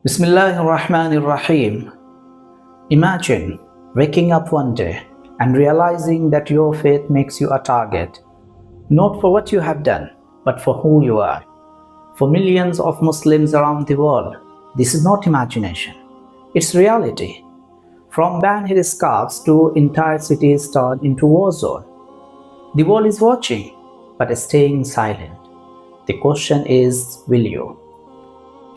Bismillahirrahmanirrahim. Imagine waking up one day and realizing that your faith makes you a target, not for what you have done, but for who you are. For millions of Muslims around the world, this is not imagination, it's reality. From banned headscarves to entire cities turned into war zone. The world is watching, but staying silent. The question is, will you?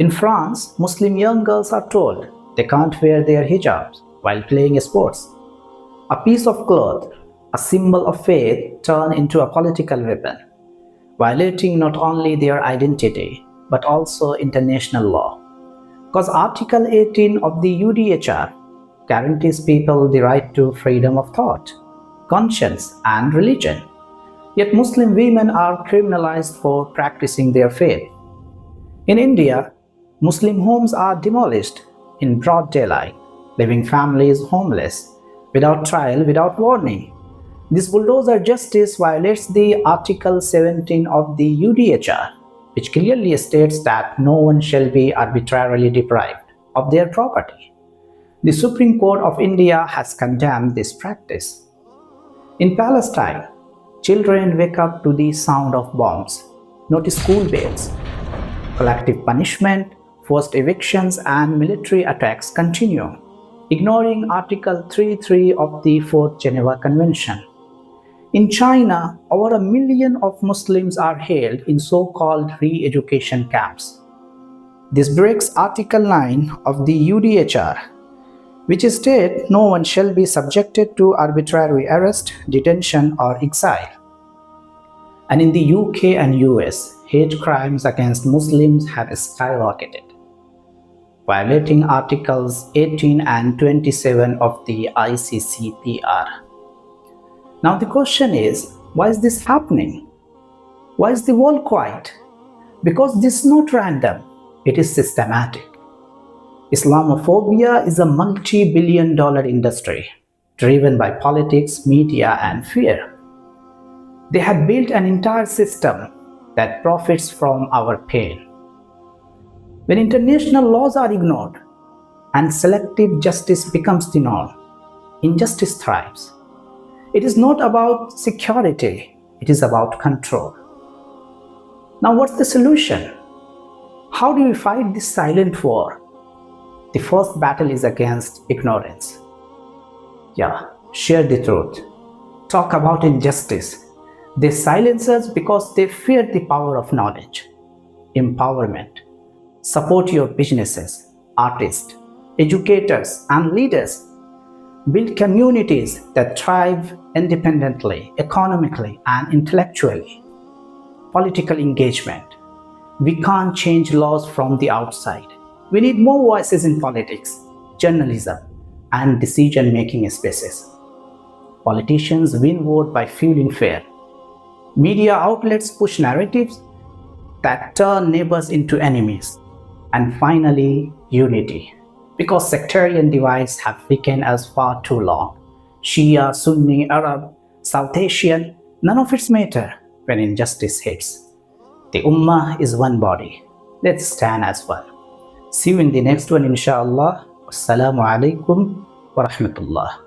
In France, Muslim young girls are told they can't wear their hijabs while playing sports. A piece of cloth, a symbol of faith, turned into a political weapon, violating not only their identity but also international law. Because Article 18 of the UDHR guarantees people the right to freedom of thought, conscience, and religion. Yet Muslim women are criminalized for practicing their faith. In India, Muslim homes are demolished in broad daylight, leaving families homeless, without trial, without warning. This bulldozer justice violates the Article 17 of the UDHR, which clearly states that no one shall be arbitrarily deprived of their property. The Supreme Court of India has condemned this practice. In Palestine, children wake up to the sound of bombs, not school bells. Collective punishment, forced evictions, and military attacks continue, ignoring Article 3.3 of the 4th Geneva Convention. In China, over 1 million of Muslims are held in so-called re-education camps. This breaks Article 9 of the UDHR, which states no one shall be subjected to arbitrary arrest, detention, or exile. And in the UK and US, hate crimes against Muslims have skyrocketed, violating Articles 18 and 27 of the ICCPR. Now the question is, why is this happening? Why is the world quiet? Because this is not random, it is systematic. Islamophobia is a multi-billion-dollar industry driven by politics, media, and fear. They have built an entire system that profits from our pain. When international laws are ignored and selective justice becomes the norm, injustice thrives. It is not about security, it is about control. Now, what's the solution? How do we fight this silent war? The first battle is against ignorance. Share the truth. Talk about injustice. They silence us because they fear the power of knowledge. Empowerment. Support your businesses, artists, educators, and leaders. Build communities that thrive independently, economically, and intellectually. Political engagement. We can't change laws from the outside. We need more voices in politics, journalism, and decision-making spaces. Politicians win votes by fueling fear. Media outlets push narratives that turn neighbors into enemies. And finally, unity. Because sectarian divides have weakened us far too long. Shia, Sunni, Arab, South Asian, none of it matter when injustice hits. The Ummah is one body. Let's stand as one. See you in the next one, inshallah. Assalamu alaikum wa rahmatullah.